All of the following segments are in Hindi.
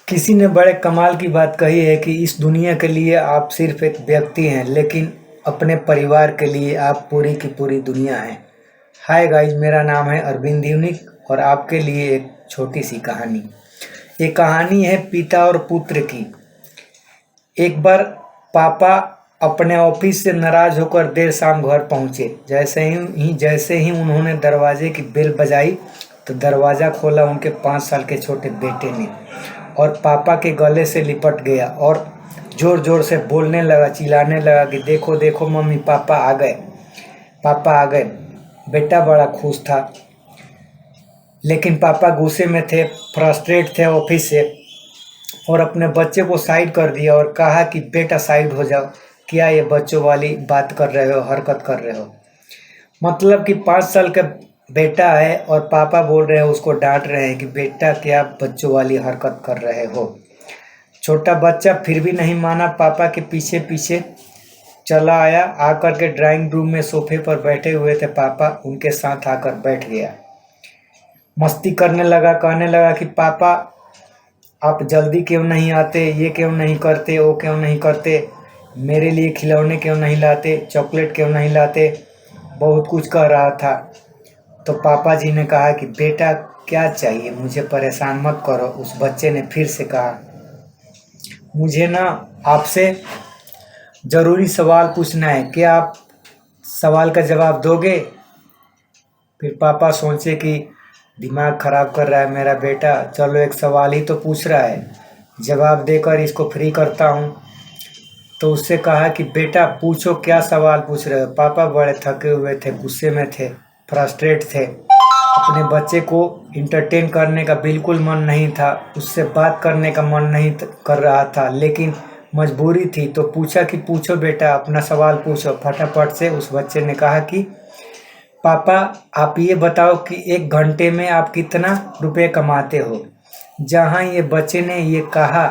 किसी ने बड़े कमाल की बात कही है कि इस दुनिया के लिए आप सिर्फ एक व्यक्ति हैं, लेकिन अपने परिवार के लिए आप पूरी की पूरी दुनिया हैं। हाय गाइस, मेरा नाम है अरविंद यूनिक और आपके लिए एक छोटी सी कहानी। ये कहानी है पिता और पुत्र की। एक बार पापा अपने ऑफिस से नाराज होकर देर शाम घर पहुंचे। जैसे ही उन्होंने दरवाजे की बेल बजाई तो दरवाज़ा खोला उनके 5 साल के छोटे बेटे ने और पापा के गले से लिपट गया और ज़ोर ज़ोर से बोलने लगा, चिल्लाने लगा कि देखो देखो मम्मी, पापा आ गए, पापा आ गए। बेटा बड़ा खुश था, लेकिन पापा गुस्से में थे, फ्रस्ट्रेट थे ऑफिस से, और अपने बच्चे को साइड कर दिया और कहा कि बेटा साइड हो जाओ, क्या ये बच्चों वाली बात कर रहे हो, हरकत कर रहे हो। मतलब कि 5 साल का बेटा है और पापा बोल रहे हैं, उसको डांट रहे हैं कि बेटा क्या बच्चों वाली हरकत कर रहे हो। छोटा बच्चा फिर भी नहीं माना, पापा के पीछे पीछे चला आया। आकर के ड्राइंग रूम में सोफे पर बैठे हुए थे पापा, उनके साथ आकर बैठ गया। मस्ती करने लगा, कहने लगा कि पापा आप जल्दी क्यों नहीं आते, ये क्यों नहीं करते, वो क्यों नहीं करते, मेरे लिए खिलौने क्यों नहीं लाते, चॉकलेट क्यों नहीं लाते। बहुत कुछ कह रहा था। तो पापा जी ने कहा कि बेटा क्या चाहिए, मुझे परेशान मत करो। उस बच्चे ने फिर से कहा, मुझे ना आपसे ज़रूरी सवाल पूछना है, क्या आप सवाल का जवाब दोगे। फिर पापा सोचे कि दिमाग ख़राब कर रहा है मेरा बेटा, चलो एक सवाल ही तो पूछ रहा है, जवाब देकर इसको फ्री करता हूँ। तो उससे कहा कि बेटा पूछो, क्या सवाल पूछ रहे हो। पापा बड़े थके हुए थे, गुस्से में थे, फ्रस्ट्रेट थे। अपने बच्चे को इंटरटेन करने का बिल्कुल मन नहीं था, उससे बात करने का मन नहीं कर रहा था, लेकिन मजबूरी थी। तो पूछा कि पूछो बेटा, अपना सवाल पूछो। फटाफट से उस बच्चे ने कहा कि पापा आप ये बताओ कि 1 घंटे में आप कितना रुपए कमाते हो। जहाँ ये बच्चे ने ये कहा,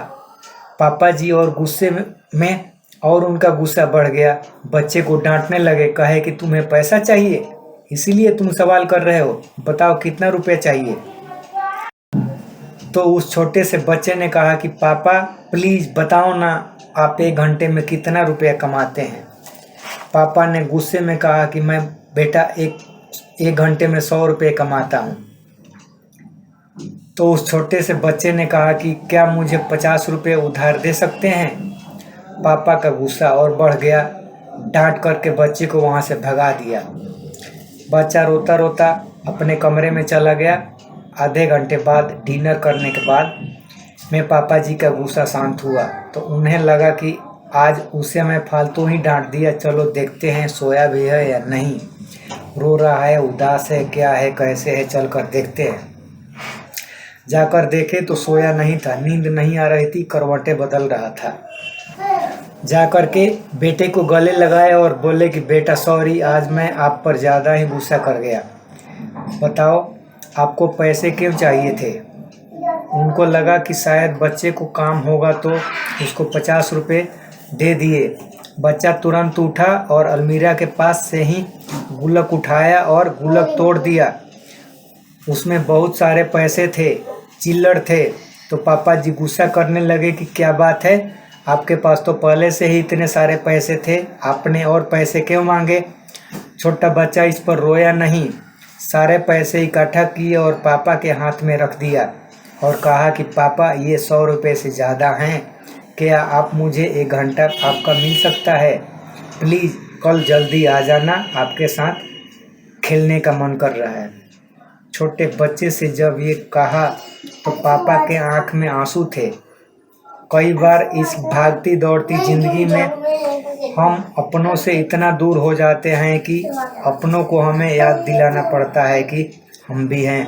पापा जी और गुस्से में और उनका गुस्सा बढ़ गया। बच्चे को डांटने लगे, कहे कि तुम्हें पैसा चाहिए इसीलिए तुम सवाल कर रहे हो, बताओ कितना रुपए चाहिए। तो उस छोटे से बच्चे ने कहा कि पापा प्लीज़ बताओ ना, आप 1 घंटे में कितना रुपया कमाते हैं। पापा ने गुस्से में कहा कि मैं बेटा एक घंटे में 100 रुपये कमाता हूँ। तो उस छोटे से बच्चे ने कहा कि क्या मुझे 50 रुपये उधार दे सकते हैं। पापा का गुस्सा और बढ़ गया, डांट करके बच्चे को वहाँ से भगा दिया। बच्चा रोता रोता अपने कमरे में चला गया। आधे घंटे बाद डिनर करने के बाद में पापा जी का गुस्सा शांत हुआ, तो उन्हें लगा कि आज उसे मैं फालतू ही डांट दिया, चलो देखते हैं सोया भी है या नहीं, रो रहा है, उदास है, क्या है, कैसे है, चल कर देखते हैं। जाकर देखे तो सोया नहीं था, नींद नहीं आ रही थी, करवटें बदल रहा था। जाकर के बेटे को गले लगाए और बोले कि बेटा सॉरी, आज मैं आप पर ज़्यादा ही गुस्सा कर गया, बताओ आपको पैसे क्यों चाहिए थे। उनको लगा कि शायद बच्चे को काम होगा, तो उसको 50 रुपये दे दिए। बच्चा तुरंत उठा और अलमीरा के पास से ही गुल्लक उठाया और गुल्लक तोड़ दिया। उसमें बहुत सारे पैसे थे, चिल्लड़ थे। तो पापा जी गुस्सा करने लगे कि क्या बात है, आपके पास तो पहले से ही इतने सारे पैसे थे, आपने और पैसे क्यों मांगे। छोटा बच्चा इस पर रोया नहीं, सारे पैसे इकट्ठा किए और पापा के हाथ में रख दिया और कहा कि पापा ये 100 रुपये से ज़्यादा हैं, क्या आप मुझे 1 घंटा आपका मिल सकता है, प्लीज़ कल जल्दी आ जाना, आपके साथ खेलने का मन कर रहा है। छोटे बच्चे से जब ये कहा तो पापा के आंख में आंसू थे। कई बार इस भागती दौड़ती ज़िंदगी में हम अपनों से इतना दूर हो जाते हैं कि अपनों को हमें याद दिलाना पड़ता है कि हम भी हैं।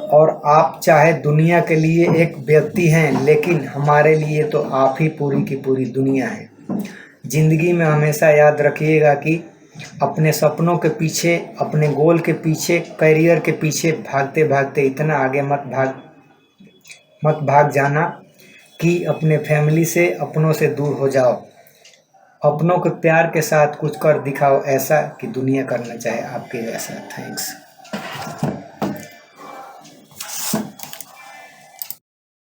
और आप चाहे दुनिया के लिए एक व्यक्ति हैं, लेकिन हमारे लिए तो आप ही पूरी की पूरी दुनिया है। ज़िंदगी में हमेशा याद रखिएगा कि अपने सपनों के पीछे, अपने गोल के पीछे, करियर के पीछे भागते भागते इतना आगे मत भाग जाना कि अपने फैमिली से, अपनों से दूर हो जाओ। अपनों के प्यार के साथ कुछ कर दिखाओ ऐसा कि दुनिया करना चाहे आपके जैसा। थैंक्स।